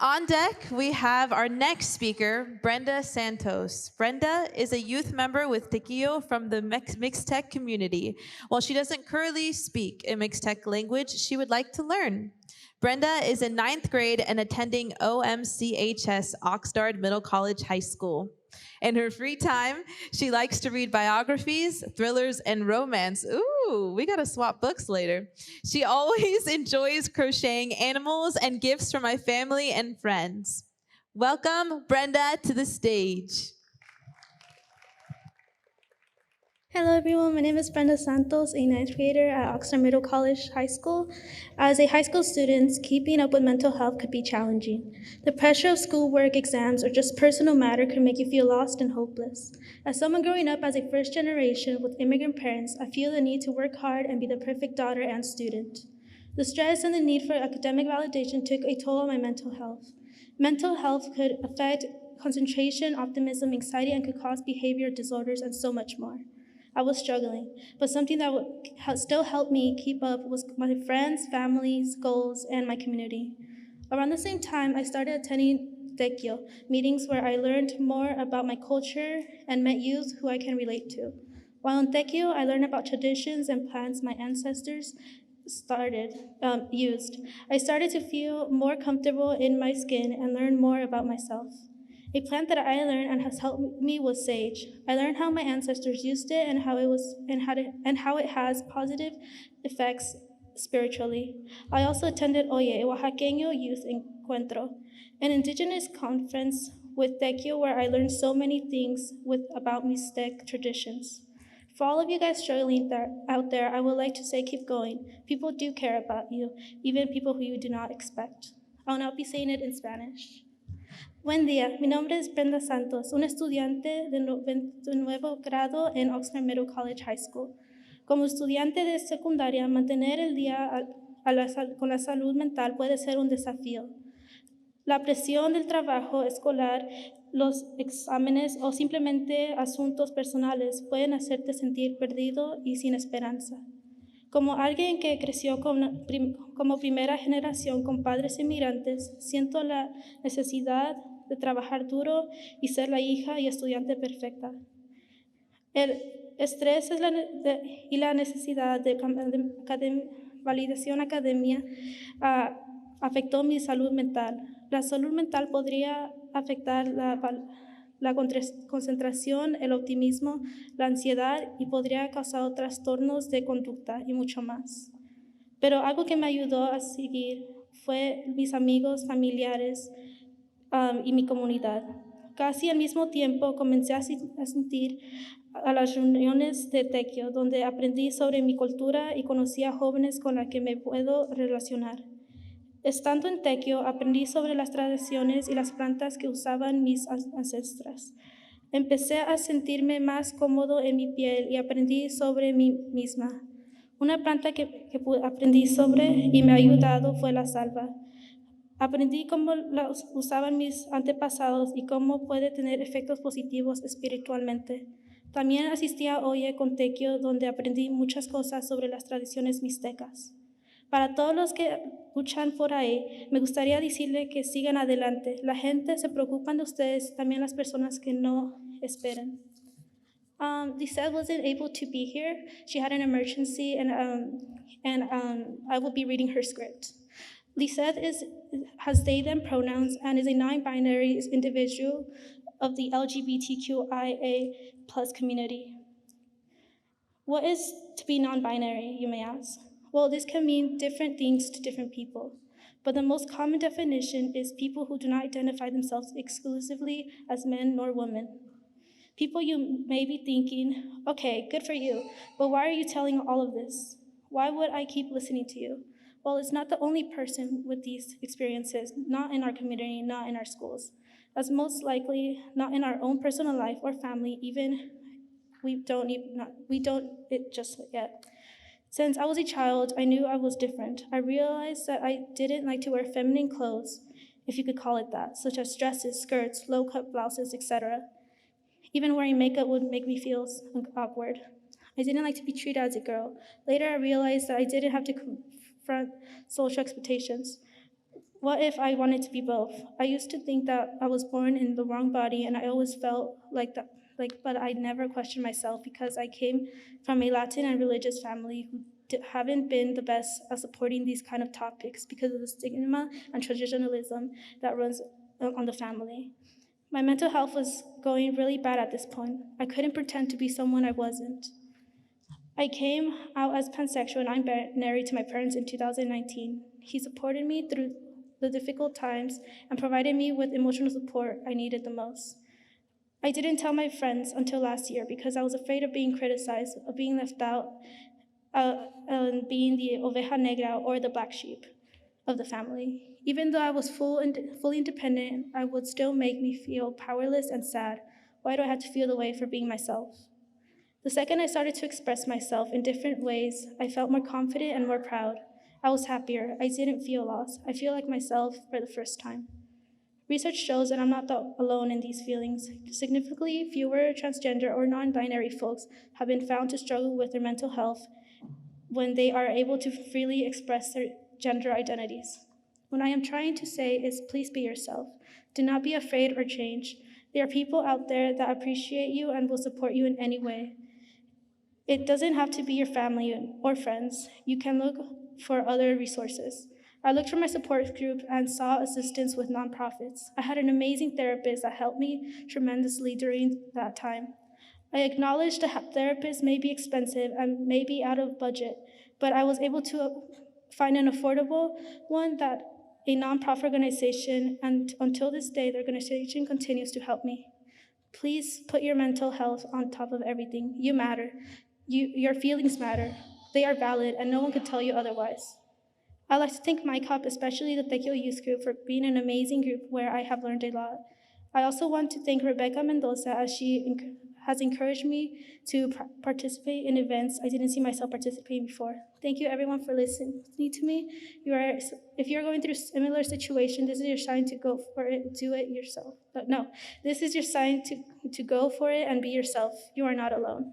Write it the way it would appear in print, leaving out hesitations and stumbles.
On deck, we have our next speaker, Brenda Santos. Brenda is a youth member with Tequio from the Mixtec community. While she doesn't currently speak a Mixtec language, she would like to learn. Brenda is in ninth grade and attending OMCHS Oxnard Middle College High School. In her free time, she likes to read biographies, thrillers, and romance. Ooh, we gotta swap books later. She always enjoys crocheting animals and gifts from my family and friends. Welcome, Brenda, to the stage. Hello everyone, my name is Brenda Santos, a ninth grader at Oxnard Middle College High School. As a high school student, keeping up with mental health could be challenging. The pressure of schoolwork, exams, or just personal matter could make you feel lost and hopeless. As someone growing up as a first generation with immigrant parents, I feel the need to work hard and be the perfect daughter and student. The stress and the need for academic validation took a toll on my mental health. Mental health could affect concentration, optimism, anxiety, and could cause behavior disorders and so much more. I was struggling, but something that still helped me keep up was my friends, families, goals, and my community. Around the same time, I started attending Tequio, meetings where I learned more about my culture and met youth who I can relate to. While in Tequio, I learned about traditions and plants my ancestors used. I started to feel more comfortable in my skin and learn more about myself. A plant that I learned and has helped me was sage. I learned how my ancestors used it and how it has positive effects spiritually. I also attended Oye, a Oaxaqueño Youth Encuentro, an indigenous conference with Tequio where I learned so many things about Mixtec traditions. For all of you guys struggling out there, I would like to say keep going. People do care about you, even people who you do not expect. I'll now be saying it in Spanish. Buen día, mi nombre es Brenda Santos, una estudiante de nuevo grado en Oxnard Middle College High School. Como estudiante de secundaria, mantener el día con la salud mental puede ser un desafío. La presión del trabajo escolar, los exámenes o simplemente asuntos personales pueden hacerte sentir perdido y sin esperanza. Como alguien que creció como primera generación con padres inmigrantes, siento la necesidad de trabajar duro y ser la hija y estudiante perfecta. El estrés y la necesidad de validación académica afectó mi salud mental. La salud mental podría afectar la concentración, el optimismo, la ansiedad y podría causar trastornos de conducta y mucho más. Pero algo que me ayudó a seguir fue mis amigos, familiares y mi comunidad. Casi al mismo tiempo comencé a asistir a las reuniones de Tequio, donde aprendí sobre mi cultura y conocí a jóvenes con los que me puedo relacionar. Estando en Tequio, aprendí sobre las tradiciones y las plantas que usaban mis ancestras. Empecé a sentirme más cómodo en mi piel y aprendí sobre mí misma. Una planta que aprendí sobre y me ha ayudado fue la salva. Aprendí cómo la usaban mis antepasados y cómo puede tener efectos positivos espiritualmente. También asistí a Oye con Tequio, donde aprendí muchas cosas sobre las tradiciones mixtecas. Para todos los que luchan por ahí, me gustaría decirle que sigan adelante. La gente se preocupa de ustedes, también las personas que no esperan. Lisette wasn't able to be here. She had an emergency, and I will be reading her script. Lisette has they, them pronouns and is a non-binary individual of the LGBTQIA plus community. What is to be non-binary, you may ask? Well, this can mean different things to different people, but the most common definition is people who do not identify themselves exclusively as men nor women. People you may be thinking, okay, good for you, but why are you telling all of this? Why would I keep listening to you? Well, it's not the only person with these experiences, not in our community, not in our schools. As most likely, not in our own personal life or family, even we don't it just yet. Since I was a child, I knew I was different. I realized that I didn't like to wear feminine clothes, if you could call it that, such as dresses, skirts, low-cut blouses, etc. Even wearing makeup would make me feel awkward. I didn't like to be treated as a girl. Later, I realized that I didn't have to confront social expectations. What if I wanted to be both? I used to think that I was born in the wrong body, and I always felt like that. But I never questioned myself because I came from a Latin and religious family who haven't been the best at supporting these kind of topics because of the stigma and traditionalism that runs on the family. My mental health was going really bad at this point. I couldn't pretend to be someone I wasn't. I came out as pansexual and I'm married to my parents in 2019. He supported me through the difficult times and provided me with emotional support I needed the most. I didn't tell my friends until last year because I was afraid of being criticized, of being left out, and being the oveja negra or the black sheep of the family. Even though I was fully independent, I would still make me feel powerless and sad. Why do I have to feel the way for being myself? The second I started to express myself in different ways, I felt more confident and more proud. I was happier. I didn't feel lost. I feel like myself for the first time. Research shows that I'm not alone in these feelings. Significantly fewer transgender or non binary folks have been found to struggle with their mental health when they are able to freely express their gender identities. What I am trying to say is please be yourself. Do not be afraid or change. There are people out there that appreciate you and will support you in any way. It doesn't have to be your family or friends. You can look for other resources. I looked for my support group and saw assistance with nonprofits. I had an amazing therapist that helped me tremendously during that time. I acknowledge the therapist may be expensive and may be out of budget, but I was able to find an affordable one that a nonprofit organization, and until this day, the organization continues to help me. Please put your mental health on top of everything. You matter. Your feelings matter. They are valid, and no one can tell you otherwise. I'd like to thank my COP, especially the Tequio Youth Group, for being an amazing group where I have learned a lot. I also want to thank Rebecca Mendoza as she has encouraged me to participate in events I didn't see myself participating before. Thank you everyone for listening to me. If you're going through a similar situation, this is your sign to go for it, do it yourself. But no, this is your sign to go for it and be yourself. You are not alone.